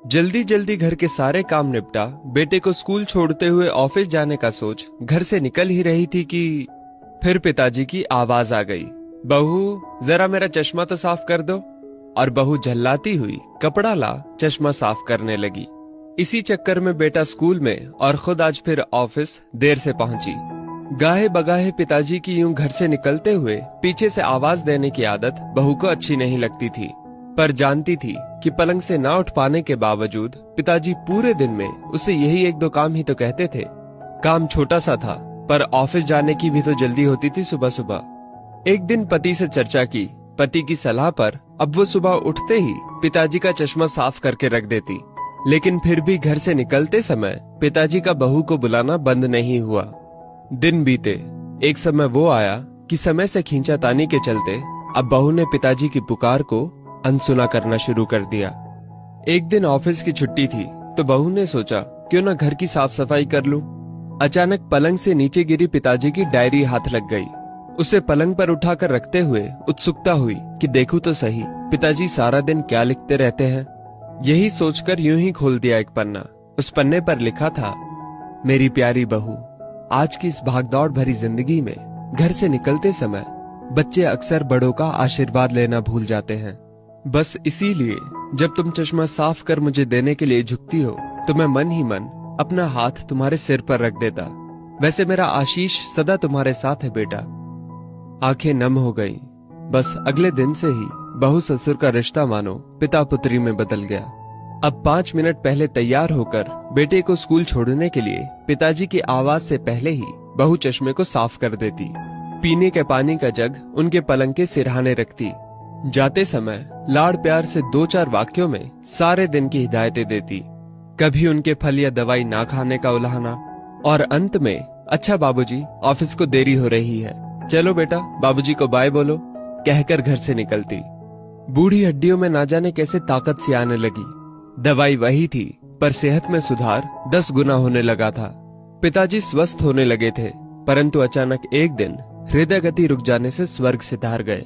जल्दी जल्दी घर के सारे काम निपटा बेटे को स्कूल छोड़ते हुए ऑफिस जाने का सोच घर से निकल ही रही थी कि फिर पिताजी की आवाज आ गई। बहू, जरा मेरा चश्मा तो साफ कर दो। और बहू झल्लाती हुई कपड़ा ला चश्मा साफ करने लगी। इसी चक्कर में बेटा स्कूल में और खुद आज फिर ऑफिस देर से पहुंची। गाहे बगाहे पिताजी की यूं घर से निकलते हुए पीछे से आवाज देने की आदत बहू को अच्छी नहीं लगती थी, पर जानती थी कि पलंग से ना उठ पाने के बावजूद पिताजी पूरे दिन में उससे यही एक दो काम ही तो कहते थे। काम छोटा सा था, पर ऑफिस जाने की भी तो जल्दी होती थी सुबह सुबह। एक दिन पति से चर्चा की। पति की सलाह पर अब वो सुबह उठते ही पिताजी का चश्मा साफ करके रख देती, लेकिन फिर भी घर से निकलते समय पिताजी का बहू को बुलाना बंद नहीं हुआ। दिन बीते, एक समय वो आया कि समय से खींचातानी के चलते अब बहू ने पिताजी की पुकार को अनसुना करना शुरू कर दिया। एक दिन ऑफिस की छुट्टी थी तो बहू ने सोचा क्यों ना घर की साफ सफाई कर लूं। अचानक पलंग से नीचे गिरी पिताजी की डायरी हाथ लग गई। उसे पलंग पर उठाकर रखते हुए उत्सुकता हुई कि देखूं तो सही पिताजी सारा दिन क्या लिखते रहते हैं। यही सोचकर यूं ही खोल दिया एक पन्ना। उस पन्ने पर लिखा था, मेरी प्यारी बहू, आज की इस भागदौड़ भरी जिंदगी में घर से निकलते समय बच्चे अक्सर बड़ों का आशीर्वाद लेना भूल जाते हैं। बस इसीलिए जब तुम चश्मा साफ कर मुझे देने के लिए झुकती हो तो मैं मन ही मन अपना हाथ तुम्हारे सिर पर रख देता। वैसे मेरा आशीष सदा तुम्हारे साथ है बेटा। आंखें नम हो गईं। बस अगले दिन से ही बहू ससुर का रिश्ता मानो पिता पुत्री में बदल गया। अब 5 मिनट पहले तैयार होकर बेटे को स्कूल छोड़ने के लिए पिताजी की आवाज से पहले ही बहू चश्मे को साफ कर देती। पीने के पानी का जग उनके पलंग के सिरहाने रखती। जाते समय लाड़ प्यार से 2-4 वाक्यों में सारे दिन की हिदायतें देती। कभी उनके फल या दवाई ना खाने का उलाहना, और अंत में, अच्छा बाबूजी, ऑफिस को देरी हो रही है, चलो बेटा बाबूजी को बाय बोलो, कहकर घर से निकलती। बूढ़ी हड्डियों में ना जाने कैसे ताकत सी आने लगी। दवाई वही थी, पर सेहत में सुधार 10 गुना होने लगा था। पिताजी स्वस्थ होने लगे थे, परंतु अचानक एक दिन हृदय गति रुक जाने से स्वर्ग सिधार गए।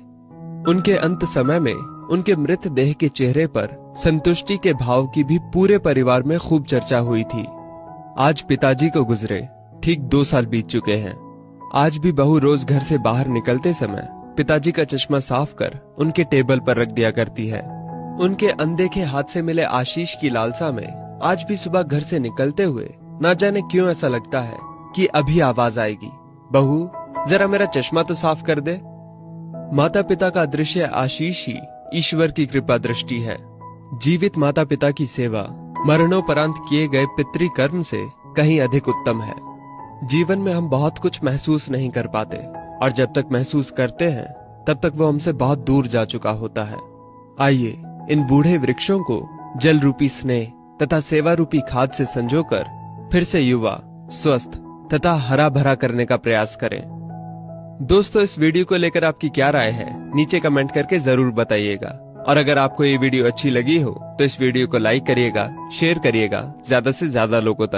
उनके अंत समय में उनके मृत देह के चेहरे पर संतुष्टि के भाव की भी पूरे परिवार में खूब चर्चा हुई थी। आज पिताजी को गुजरे ठीक 2 साल बीत चुके हैं। आज भी बहू रोज घर से बाहर निकलते समय पिताजी का चश्मा साफ कर उनके टेबल पर रख दिया करती है। उनके अनदेखे हाथ से मिले आशीष की लालसा में आज भी सुबह घर से निकलते हुए ना जाने क्यों ऐसा लगता है कि अभी आवाज आएगी, बहू जरा मेरा चश्मा तो साफ कर दे। माता पिता का दृश्य आशीष ही ईश्वर की कृपा दृष्टि है। जीवित माता पिता की सेवा मरणोपरांत किए गए पितृकर्म से कहीं अधिक उत्तम है। जीवन में हम बहुत कुछ महसूस नहीं कर पाते, और जब तक महसूस करते हैं तब तक वो हमसे बहुत दूर जा चुका होता है। आइए इन बूढ़े वृक्षों को जल रूपी स्नेह तथा सेवा रूपी खाद से संजोकर फिर से युवा, स्वस्थ तथा हरा भरा करने का प्रयास करें। दोस्तों, इस वीडियो को लेकर आपकी क्या राय है नीचे कमेंट करके जरूर बताइएगा। और अगर आपको ये वीडियो अच्छी लगी हो तो इस वीडियो को लाइक करिएगा, शेयर करिएगा ज्यादा से ज्यादा लोगों तक।